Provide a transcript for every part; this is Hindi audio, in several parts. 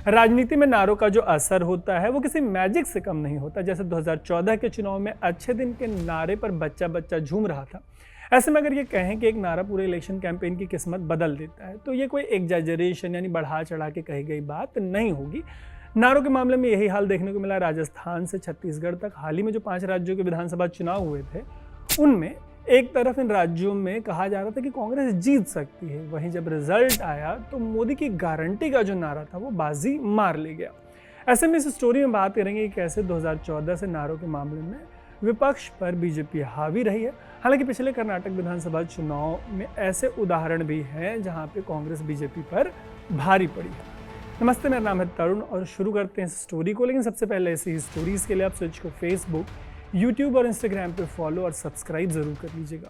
राजनीति में नारों का जो असर होता है वो किसी मैजिक से कम नहीं होता। जैसे 2014 के चुनाव में अच्छे दिन के नारे पर बच्चा बच्चा झूम रहा था, ऐसे में अगर ये कहें कि एक नारा पूरे इलेक्शन कैंपेन की किस्मत बदल देता है तो ये कोई एग्जैजरेशन यानी बढ़ा चढ़ा के कही गई बात नहीं होगी। नारों के मामले में यही हाल देखने को मिला। राजस्थान से छत्तीसगढ़ तक हाल ही में जो 5 राज्यों के विधानसभा चुनाव हुए थे, उनमें एक तरफ इन राज्यों में कहा जा रहा था कि कांग्रेस जीत सकती है, वहीं जब रिजल्ट आया तो मोदी की गारंटी का जो नारा था वो बाजी मार ले गया। ऐसे में इस स्टोरी में बात करेंगे कि कैसे 2014 से नारों के मामले में विपक्ष पर बीजेपी हावी रही है। हालांकि पिछले कर्नाटक विधानसभा चुनाव में ऐसे उदाहरण भी हैं जहां पे कांग्रेस बीजेपी पर भारी पड़ी है। नमस्ते, मेरा नाम है तरुण और शुरू करते हैं इस स्टोरी को। लेकिन सबसे पहले ऐसी स्टोरीज के लिए आप स्विच को फेसबुक, यूट्यूब और इंस्टाग्राम पे फॉलो और सब्सक्राइब जरूर कर लीजिएगा।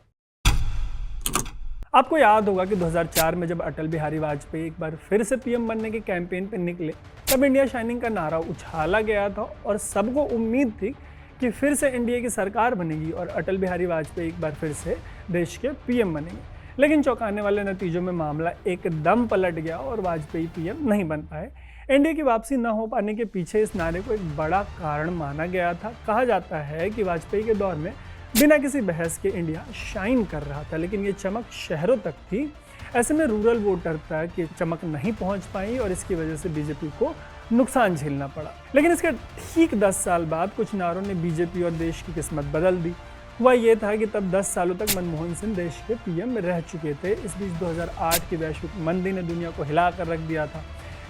आपको याद होगा कि 2004 में जब अटल बिहारी वाजपेयी एक बार फिर से पीएम बनने के कैंपेन पे निकले, तब इंडिया शाइनिंग का नारा उछाला गया था और सबको उम्मीद थी कि फिर से एनडीए की सरकार बनेगी और अटल बिहारी वाजपेयी एक बार फिर से देश के पीएम बनेंगे। लेकिन चौंकाने वाले नतीजों में मामला एकदम पलट गया और वाजपेयी पीएम नहीं बन पाए। एनडीए की वापसी न हो पाने के पीछे इस नारे को एक बड़ा कारण माना गया था। कहा जाता है कि वाजपेयी के दौर में बिना किसी बहस के इंडिया शाइन कर रहा था, लेकिन ये चमक शहरों तक थी। ऐसे में रूरल वोटर तक ये चमक नहीं पहुंच पाई और इसकी वजह से बीजेपी को नुकसान झेलना पड़ा। लेकिन इसके ठीक 10 साल बाद कुछ नारों ने बीजेपी और देश की किस्मत बदल दी। हुआ ये था कि तब 10 सालों तक मनमोहन सिंह देश के पीएम रह चुके थे। इस बीच 2008 की वैश्विक मंदी ने दुनिया को हिला कर रख दिया था,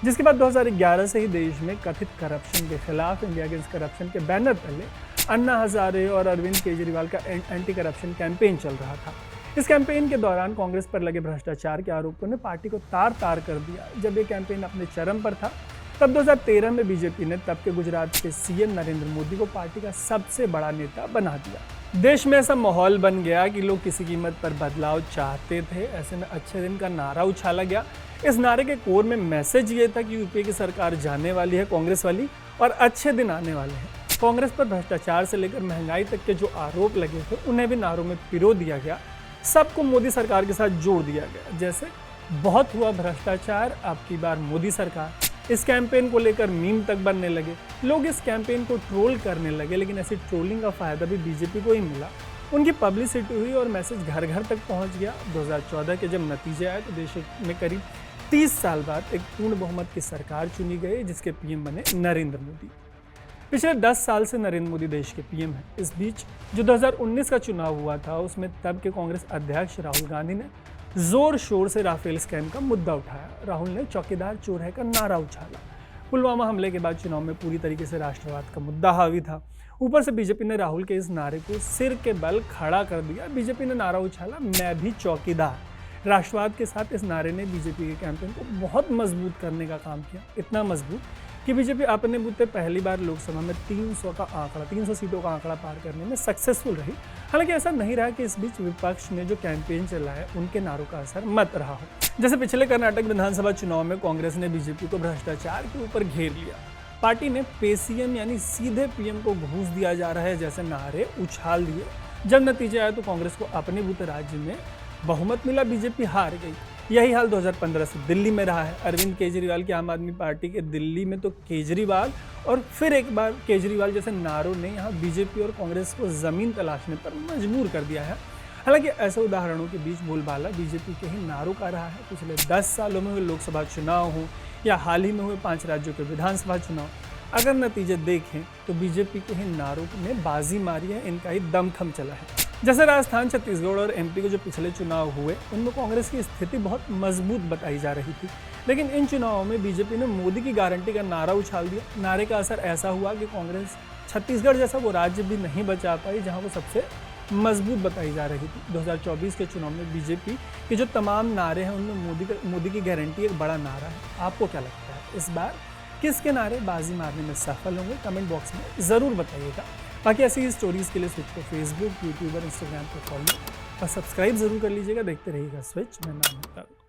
जिसके बाद 2011 से ही देश में कथित करप्शन के खिलाफ इंडिया अगेंस्ट करप्शन के बैनर तले अन्ना हजारे और अरविंद केजरीवाल का एंटी करप्शन कैंपेन चल रहा था। इस कैंपेन के दौरान कांग्रेस पर लगे भ्रष्टाचार के आरोपों ने पार्टी को तार तार कर दिया। जब ये कैंपेन अपने चरम पर था, तब 2013 में बीजेपी ने तब के गुजरात के सीएम नरेंद्र मोदी को पार्टी का सबसे बड़ा नेता बना दिया। देश में ऐसा माहौल बन गया कि लोग किसी कीमत पर बदलाव चाहते थे। ऐसे में अच्छे दिन का नारा उछाला गया। इस नारे के कोर में मैसेज ये था कि यूपीए की सरकार जाने वाली है, कांग्रेस वाली, और अच्छे दिन आने वाले हैं। कांग्रेस पर भ्रष्टाचार से लेकर महंगाई तक के जो आरोप लगे थे उन्हें भी नारों में पिरो दिया गया। सबको मोदी सरकार के साथ जोड़ दिया गया। जैसे बहुत हुआ भ्रष्टाचार, अब की बार मोदी सरकार। इस कैंपेन को लेकर मीम तक बनने लगे। लोग इस कैंपेन को ट्रोल करने लगे, लेकिन ऐसी ट्रोलिंग का फायदा भी बीजेपी को ही मिला। उनकी पब्लिसिटी हुई और मैसेज घर घर तक पहुंच गया। 2014 के जब नतीजे आए तो देश में करीब 30 साल बाद एक पूर्ण बहुमत की सरकार चुनी गई, जिसके पीएम बने नरेंद्र मोदी। पिछले 10 साल से नरेंद्र मोदी देश के पीएम हैं। इस बीच जो 2019 का चुनाव हुआ था, उसमें तब के कांग्रेस अध्यक्ष राहुल गांधी ने जोर शोर से राफेल स्कैम का मुद्दा उठाया। राहुल ने चौकीदार चोर है का नारा उछाला। पुलवामा हमले के बाद चुनाव में पूरी तरीके से राष्ट्रवाद का मुद्दा हावी था। ऊपर से बीजेपी ने राहुल के इस नारे को सिर के बल खड़ा कर दिया। बीजेपी ने नारा उछाला, मैं भी चौकीदार। राष्ट्रवाद के साथ इस नारे ने बीजेपी के कैंपेन को बहुत मजबूत करने का काम किया। इतना मजबूत कि बीजेपी अपने बूते पहली बार लोकसभा में 300 सीटों का आंकड़ा पार करने में सक्सेसफुल रही। हालांकि ऐसा नहीं रहा कि इस बीच विपक्ष ने जो कैंपेन चलाया उनके नारों का असर मत रहा हो। जैसे पिछले कर्नाटक विधानसभा चुनाव में कांग्रेस ने बीजेपी को भ्रष्टाचार के ऊपर घेर लिया। पार्टी ने पेसीएम यानी सीधे पीएम को घूस दिया जा रहा है जैसे नारे उछाल दिए। जब नतीजे आए तो कांग्रेस को अपने बूते राज्य में बहुमत मिला, बीजेपी हार गई। यही हाल 2015 से दिल्ली में रहा है। अरविंद केजरीवाल की आम आदमी पार्टी के दिल्ली में तो केजरीवाल और फिर एक बार केजरीवाल जैसे नारों ने यहाँ बीजेपी और कांग्रेस को जमीन तलाशने पर मजबूर कर दिया है। हालांकि ऐसे उदाहरणों के बीच बोलबाला बीजेपी के ही नारों का रहा है। पिछले 10 सालों में हुए लोकसभा चुनाव हो या हाल ही में हुए 5 राज्यों के विधानसभा चुनाव, अगर नतीजे देखें तो बीजेपी के ही नारों ने बाजी मारी है, इनका ही दमखम चला है। जैसे राजस्थान, छत्तीसगढ़ और एमपी के जो पिछले चुनाव हुए, उनमें कांग्रेस की स्थिति बहुत मजबूत बताई जा रही थी। लेकिन इन चुनावों में बीजेपी ने मोदी की गारंटी का नारा उछाल दिया। नारे का असर ऐसा हुआ कि कांग्रेस छत्तीसगढ़ जैसा वो राज्य भी नहीं बचा पाई जहां वो सबसे मजबूत बताई जा रही थी। 2024 के चुनाव में बीजेपी के जो तमाम नारे हैं उनमें मोदी की गारंटी एक बड़ा नारा है। आपको क्या लगता है, इस बार किसके नारे बाजी मारने में सफल होंगे? कमेंट बॉक्स में ज़रूर बताइएगा। बाकी ऐसी ही स्टोरीज़ के लिए स्विच को फेसबुक, यूट्यूब और इंस्टाग्राम पर फॉलो और सब्सक्राइब जरूर कर लीजिएगा। देखते रहिएगा स्विच। मैं नाम है तरुण।